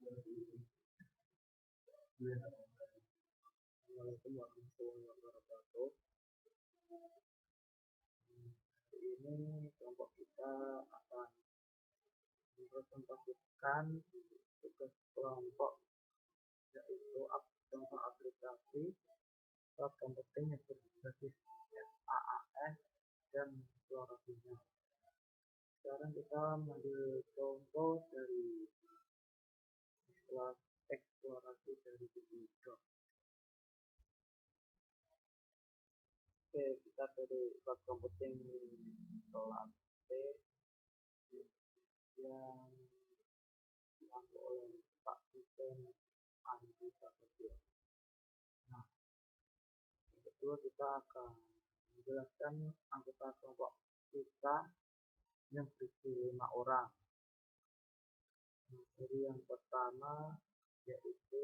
Assalamualaikum warahmatullahi wabarakatuh. Hari ini kelompok kita akan mempresentasikan tugas kelompok, yaitu contoh aplikasi cloud computing yang berbasis SaaS dan eksplorasinya. Sekarang kita mengambil contoh dari eksplorasi dari Google Docs. Oke, kita dari cloud computing kelas C yang diambil oleh Pak Hussein Andi Prasetyo. Nah, yang kedua kita akan menjelaskan anggota kelompok kita yang berisi 5 orang. Nah, dari yang pertama yaitu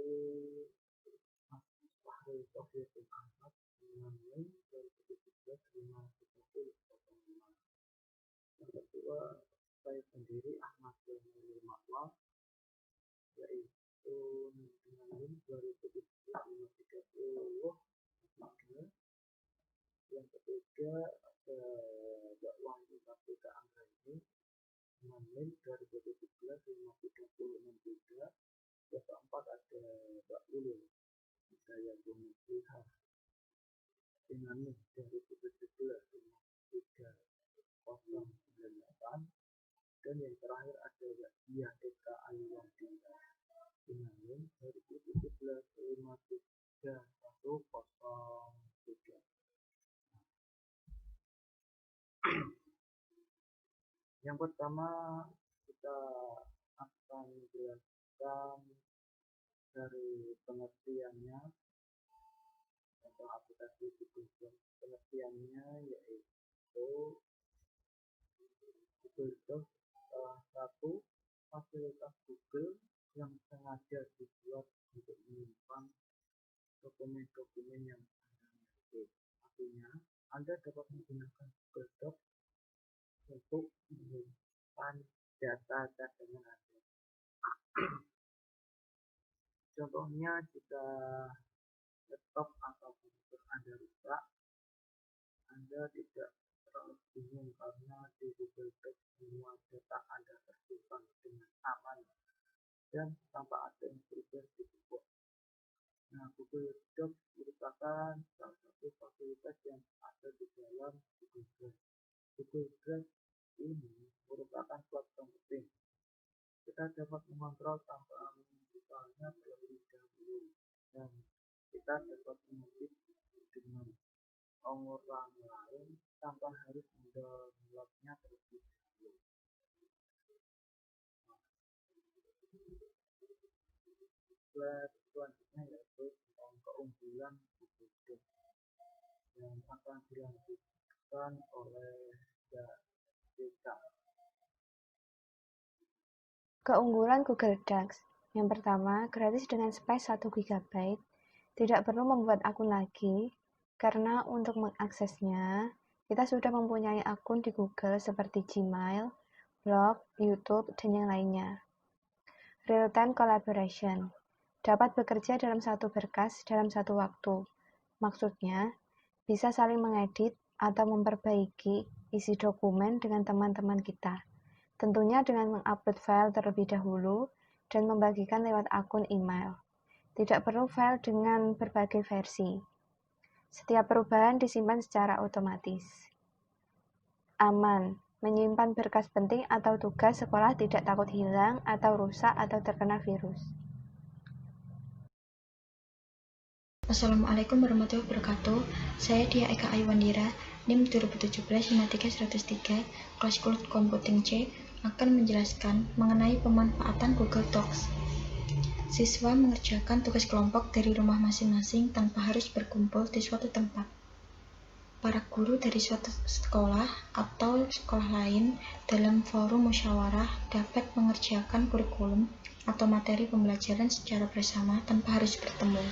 Mas Fahri Sofiuddin Ahmad dengan NIM 2017-53005. Yang kedua saya sendiri Ahmad Yanuri Ma'wal yaitu dengan NIM 2017-530. Yang ketiga ada Mbak Wahyu Kartika Anggraini dengan NIM 2017-53063. Yang keempat ada Mbak Ulil saya Bumipliha dengan NIM 2017-53098. Dan yang terakhir ada Mbak Dia Eka Ayuwandita dengan NIM 2017-53103. Yang pertama kita akan menjelaskan dari pengertiannya atau aplikasi Google Docs. Pengertiannya yaitu Google Docs salah satu fasilitas Google yang sengaja dibuat untuk menyimpan dokumen-dokumen yang Anda miliki. Artinya, Anda dapat menggunakan Google Docs untuk menyimpan data cadangan Anda. Contohnya jika laptop atau komputer Anda rusak, Anda tidak terlalu bingung karena di Google Docs semua data Anda tersimpan dengan aman dan tanpa ada yang berubah di buku. Nah, Google Docs merupakan salah satu fasilitas yang ada di dalam Google Drive. Google Drive ini merupakan cloud computing. Kita dapat mengontrol tanpa membukanya terlebih dahulu dan kita dapat mengedit dengan orang lain tanpa harus mendownloadnya terlebih dahulu. Slide selanjutnya yaitu tentang keunggulan Google Docs yang akan dilanjutkan oleh Deka. Keunggulan Google Docs. Yang pertama, gratis dengan space 1 GB. Tidak perlu membuat akun lagi, karena untuk mengaksesnya, kita sudah mempunyai akun di Google seperti Gmail, blog, YouTube, dan yang lainnya. Real-time collaboration. Dapat bekerja dalam satu berkas dalam satu waktu. Maksudnya, bisa saling mengedit atau memperbaiki isi dokumen dengan teman-teman kita. Tentunya dengan mengupload file terlebih dahulu dan membagikan lewat akun email. Tidak perlu file dengan berbagai versi. Setiap perubahan disimpan secara otomatis. Aman. Menyimpan berkas penting atau tugas sekolah tidak takut hilang atau rusak atau terkena virus. Assalamualaikum warahmatullahi wabarakatuh. Saya Dia Eka Ayuwandita, NIM 2017-53103, kelas Cloud Computing C, akan menjelaskan mengenai pemanfaatan Google Docs. Siswa mengerjakan tugas kelompok dari rumah masing-masing tanpa harus berkumpul di suatu tempat. Para guru dari suatu sekolah atau sekolah lain dalam forum musyawarah dapat mengerjakan kurikulum atau materi pembelajaran secara bersama tanpa harus bertemu.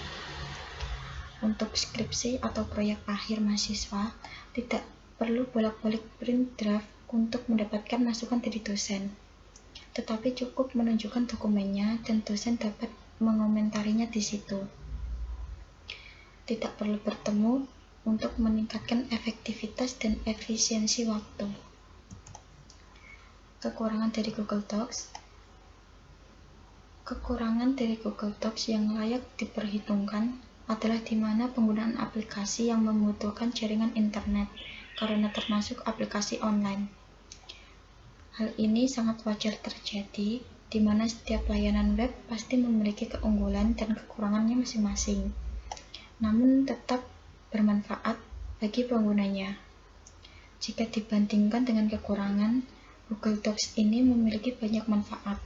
Untuk skripsi atau proyek akhir mahasiswa, tidak perlu bolak-balik print draft untuk mendapatkan masukan dari dosen. tetapi cukup menunjukkan dokumennya dan dosen dapat mengomentarinya di situ. Tidak perlu bertemu untuk meningkatkan efektivitas dan efisiensi waktu. Kekurangan dari Google Docs. Kekurangan dari Google Docs yang layak diperhitungkan adalah di mana penggunaan aplikasi yang membutuhkan jaringan internet, karena termasuk aplikasi online. Hal ini sangat wajar terjadi, di mana setiap layanan web pasti memiliki keunggulan dan kekurangannya masing-masing, namun tetap bermanfaat bagi penggunanya. Jika dibandingkan dengan kekurangan, Google Docs ini memiliki banyak manfaat.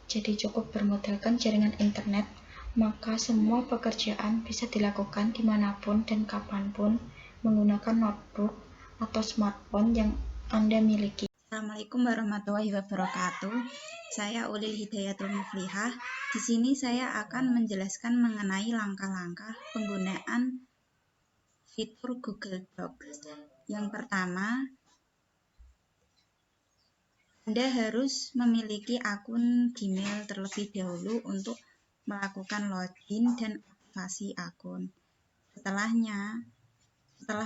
Jadi cukup bermodalkan jaringan internet, maka semua pekerjaan bisa dilakukan dimanapun dan kapanpun menggunakan notebook atau smartphone yang Anda miliki. Assalamualaikum warahmatullahi wabarakatuh. Saya Ulil Hidayatul Muflihah. Di sini saya akan menjelaskan mengenai langkah-langkah penggunaan fitur Google Docs. Yang pertama, Anda harus memiliki akun Gmail terlebih dahulu untuk melakukan login dan aktivasi akun. Setelah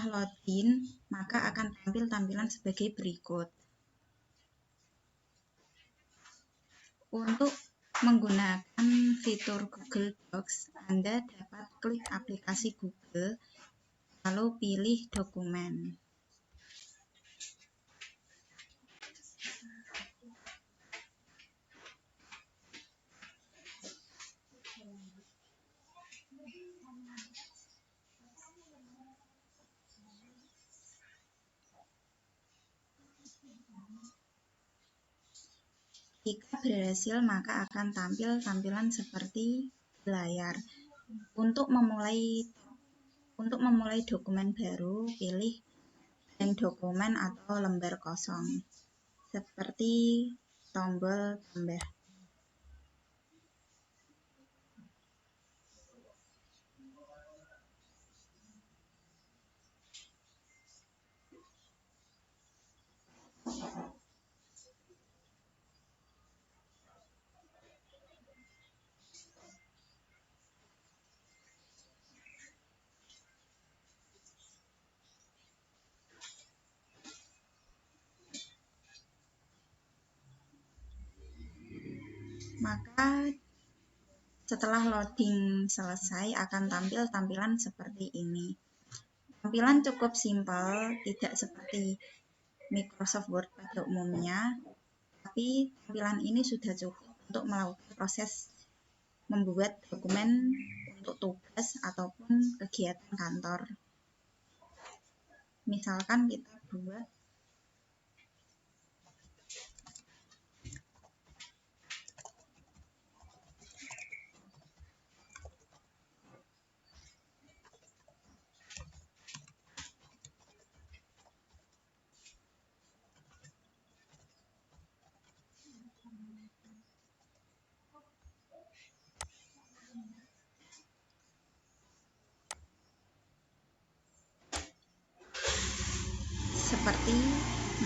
login, maka akan tampil tampilan sebagai berikut. Untuk menggunakan fitur Google Docs, Anda dapat klik aplikasi Google, lalu pilih dokumen. Jika berhasil, maka akan tampil tampilan seperti layar. Untuk memulai dokumen baru, pilih blank dokumen atau lembar kosong, seperti tombol tambah. Maka setelah loading selesai akan tampil tampilan seperti ini. Tampilan cukup simpel, tidak seperti Microsoft Word pada umumnya, tapi tampilan ini sudah cukup untuk melakukan proses membuat dokumen untuk tugas ataupun kegiatan kantor. Misalkan kita buat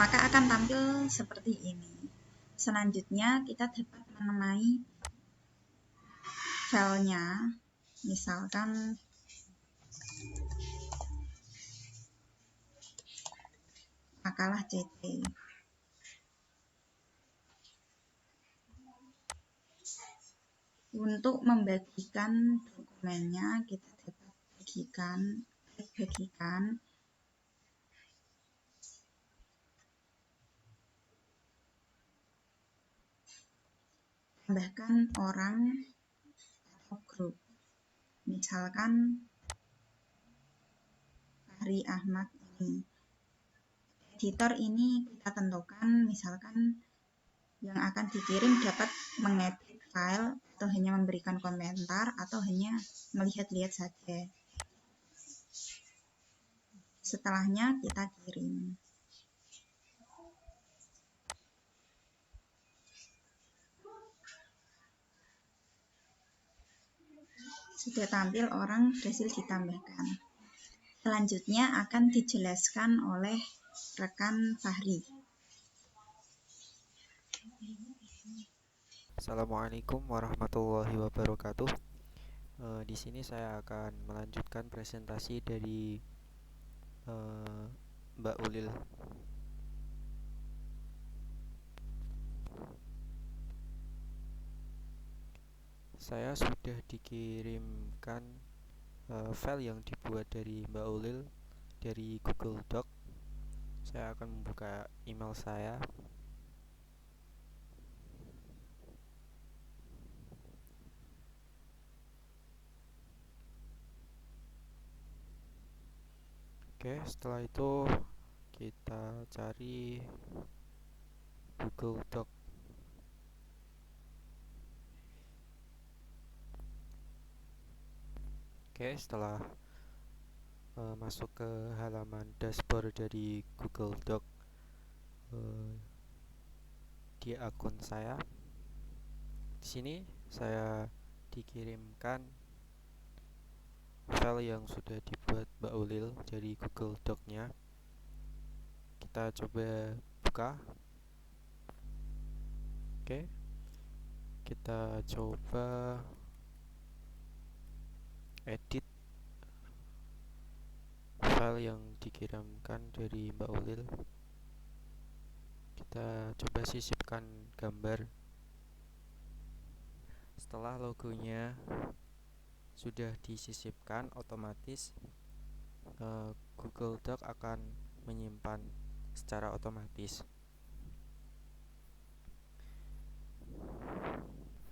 maka akan tampil seperti ini. Selanjutnya kita dapat menamai filenya, misalkan makalah CT. Untuk membagikan dokumennya, kita dapat bagikan, tambahkan orang atau grup, misalkan Fahri Ahmad ini. Editor ini kita tentukan, misalkan yang akan dikirim dapat mengedit file atau hanya memberikan komentar atau hanya melihat-lihat saja. Setelahnya kita kirim. Sudah tampil orang berhasil ditambahkan. Selanjutnya akan dijelaskan oleh rekan Fahri. Assalamualaikum warahmatullahi wabarakatuh. Di sini saya akan melanjutkan presentasi dari Mbak Ulil. Saya sudah dikirimkan file yang dibuat dari Mbak Ulil dari Google Doc. Saya akan membuka email saya. Oke, setelah itu kita cari Google Doc. Oke, setelah masuk ke halaman dashboard dari Google Doc di akun saya, di sini saya dikirimkan file yang sudah dibuat Mbak Ulil dari Google Doc-nya. Kita coba buka. Oke, kita coba edit file yang dikirimkan dari Mbak Ulil. Kita coba sisipkan gambar. Setelah logonya sudah disisipkan, otomatis Google Doc akan menyimpan secara otomatis.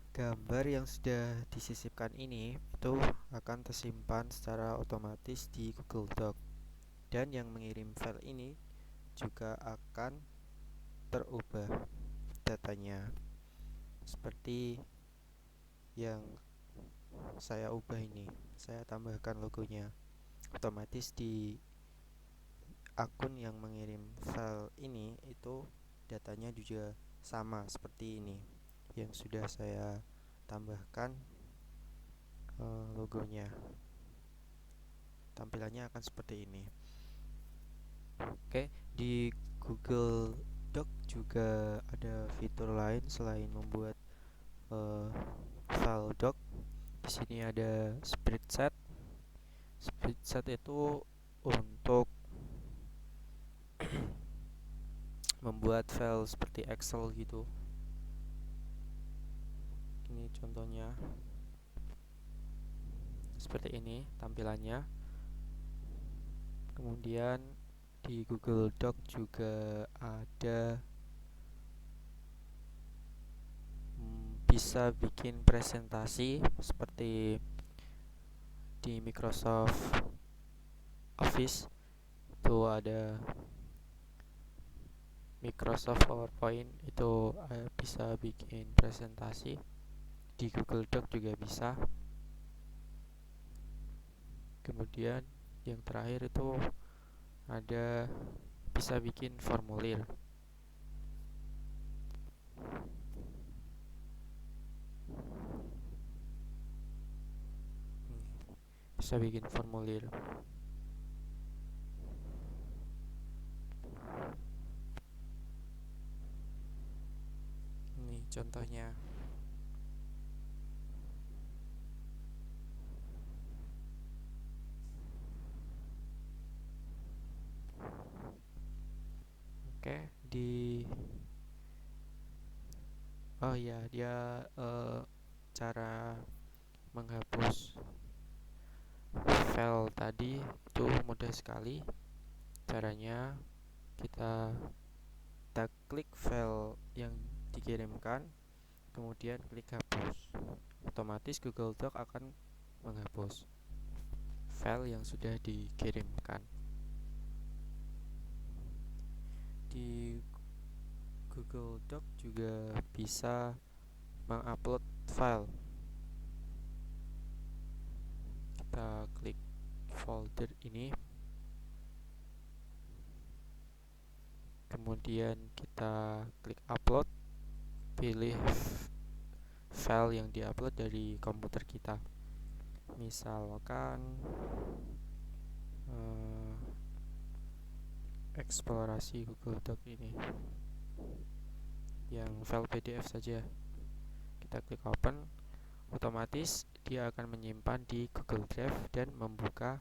Gambar yang sudah disisipkan ini itu akan tersimpan secara otomatis di Google Doc, dan yang mengirim file ini juga akan terubah datanya seperti yang saya ubah ini. Saya tambahkan logonya. Otomatis di akun yang mengirim file ini itu datanya juga sama seperti ini yang sudah saya tambahkan logonya. Tampilannya akan seperti ini. Oke, di Google Doc juga ada fitur lain selain membuat file doc. Di sini ada spreadsheet. Spreadsheet itu untuk membuat file seperti Excel gitu. Ini contohnya seperti ini tampilannya. Kemudian di Google Doc juga ada bisa bikin presentasi seperti di Microsoft Office. Itu ada Microsoft PowerPoint, itu bisa bikin presentasi. Di Google Doc juga bisa. Kemudian yang terakhir itu ada bisa bikin formulir. Bisa bikin formulir. Ini contohnya. Oke, dia cara menghapus file tadi itu mudah sekali. Caranya kita klik file yang dikirimkan, kemudian klik hapus. Otomatis Google Doc akan menghapus file yang sudah dikirimkan. Di Google Doc juga bisa mengupload file. Kita klik folder ini, kemudian kita klik upload, pilih file yang diupload dari komputer kita. Misalkan eksplorasi Google Doc ini yang file PDF saja. kita klik open, otomatis dia akan menyimpan di Google Drive dan membuka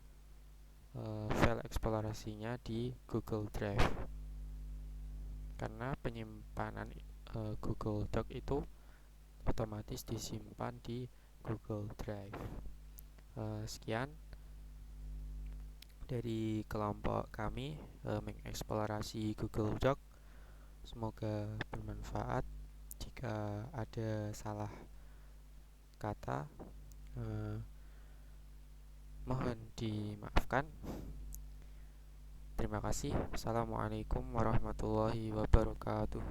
file eksplorasinya di Google Drive. Karena penyimpanan Google Doc itu otomatis disimpan di Google Drive. Sekian dari kelompok kami mengeksplorasi Google Doc. Semoga bermanfaat. Jika ada salah kata, mohon dimaafkan. Terima kasih. Assalamualaikum warahmatullahi wabarakatuh.